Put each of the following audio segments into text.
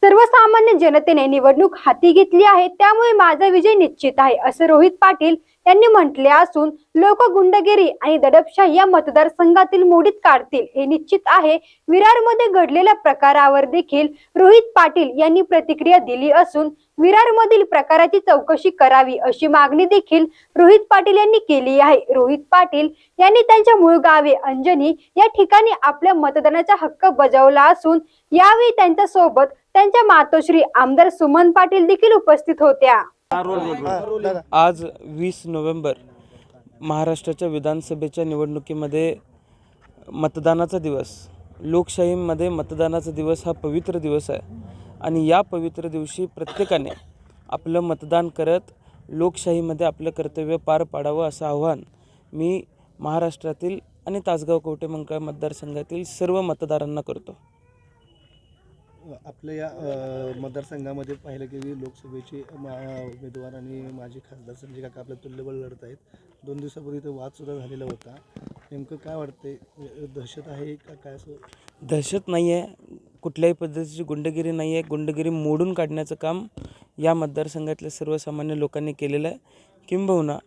सर्वसामान्य जनतेने निवडणूक हाती घेतली आहे, त्यामुळे माझा विजय निश्चित आहे, असं रोहित पाटील यांनी म्हटले असून लोक गुंडगिरी आणि दडपशाही या मतदारसंघातील मोडीत काढतील हे निश्चित आहे. विरारमध्ये घडलेल्या प्रकारावर देखील रोहित पाटील यांनी प्रतिक्रिया दिली असून विरारमधील प्रकाराची चौकशी करावी अशी मागणी देखील रोहित पाटील यांनी केली आहे. रोहित पाटील यांनी त्यांच्या मूळ गावे अंजनी या ठिकाणी आपल्या मतदानाचा हक्क बजावला असून यावेळी त्यांच्या सोबत त्यांच्या मातोश्री आमदार सुमन पाटील देखील उपस्थित होत्या. आज 20 नोव्हेंबर महाराष्ट्राच्या विधानसभेच्या निवडणुकीमध्ये मतदानाचा दिवस, लोकशाहीमध्ये मतदानाचा दिवस हा पवित्र दिवस आहे आणि या पवित्र दिवशी प्रत्येकाने आपलं मतदान करत लोकशाहीमध्ये आपलं कर्तव्य पार पाडावं असं आव्हान मी महाराष्ट्रातील आणि तासगाव कवठेमंकाळ मतदारसंघातील सर्व मतदारांना करतो. आपल्या या मतदारसंघामध्ये पाहिलं की लोकसभेचे उमेदवार आणि माजी खासदार संजय काका आपल्या तुल्यबळ लढत आहेत. 2 दिवसापूर्वी तो वादसुद्धा झालेला होता. नेमकं काय वाटतंय, दहशत आहे का काय? असं दहशत नाही आहे, कुठल्याही पद्धतीची गुंडगिरी नाही आहे. गुंडगिरी मोडून काढण्याचं काम या मतदारसंघातल्या सर्वसामान्य लोकांनी केलेलं आहे. किंबहुना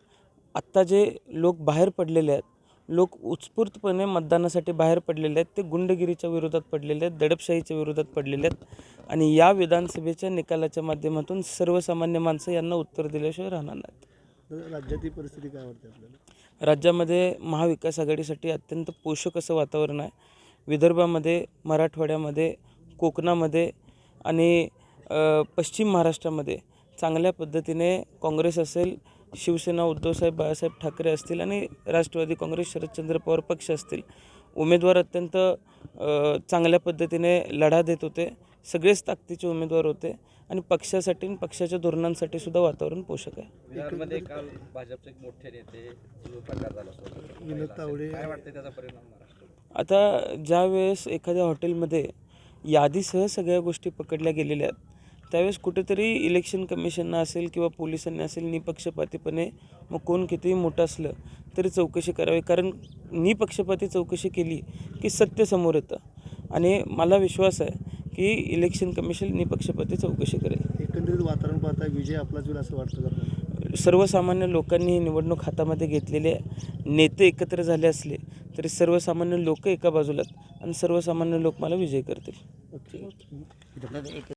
आत्ता जे लोक बाहेर पडलेले आहेत, लोक उत्स्फूर्तपणे मतदानासाठी बाहेर पडलेले आहेत, ते गुंडगिरीच्या विरोधात पडलेले आहेत, दडपशाहीच्या विरोधात पडलेले आहेत आणि या विधानसभेच्या निकालाच्या माध्यमातून सर्वसामान्य माणसं यांना उत्तर दिल्याशिवाय राहणार नाहीत. राज्यातील परिस्थिती काय वाटते आपल्याला? राज्यामध्ये महाविकास आघाडीसाठी अत्यंत पोषक असं वातावरण आहे. विदर्भामध्ये, मराठवाड्यामध्ये, कोकणामध्ये आणि पश्चिम महाराष्ट्रामध्ये चांगल्या पद्धतीने काँग्रेस असेल, शिवसेना उद्धवसाहेब बाळासाहेब ठाकरे असतील आणि राष्ट्रवादी काँग्रेस शरदचंद्र पवार पक्ष असतील, उमेदवार अत्यंत चांगल्या पद्धतीने लढा देत होते. सगळेच ताकदीचे उमेदवार होते आणि पक्षासाठी आणि पक्षाच्या धोरणांसाठी सुद्धा वातावरण पोषक आहे. बिहारमध्ये काल भाजपचे एक मोठे नेते प्रकार झाला, विनोद तावडे, काय वाटते त्याचा परिणाम महाराष्ट्रावर? आता ज्या वेळेस एखाद्या हॉटेलमध्ये यादीसह सगळ्या गोष्टी पकडल्या गेलेल्या आहेत, त्यावेळेस कुठेतरी इलेक्शन कमिशननं असेल किंवा पोलिसांनी असेल निपक्षपातीपणे, मग कोण कितीही मोठं असलं तरी चौकशी करावी. कारण निपक्षपाती चौकशी केली की सत्य समोर येतं आणि मला विश्वास आहे की इलेक्शन कमिशन निपक्षपाती चौकशी करेल. एकंदरीत वातावरण पाहता विजय आपलाच होईल असं वाटतं का? सर्वसामान्य लोकांनी ही निवडणूक हातामध्ये घेतलेली आहे. नेते एकत्र झाले असले तरी सर्वसामान्य लोक एका बाजूला आणि सर्वसामान्य लोक मला विजय करतील.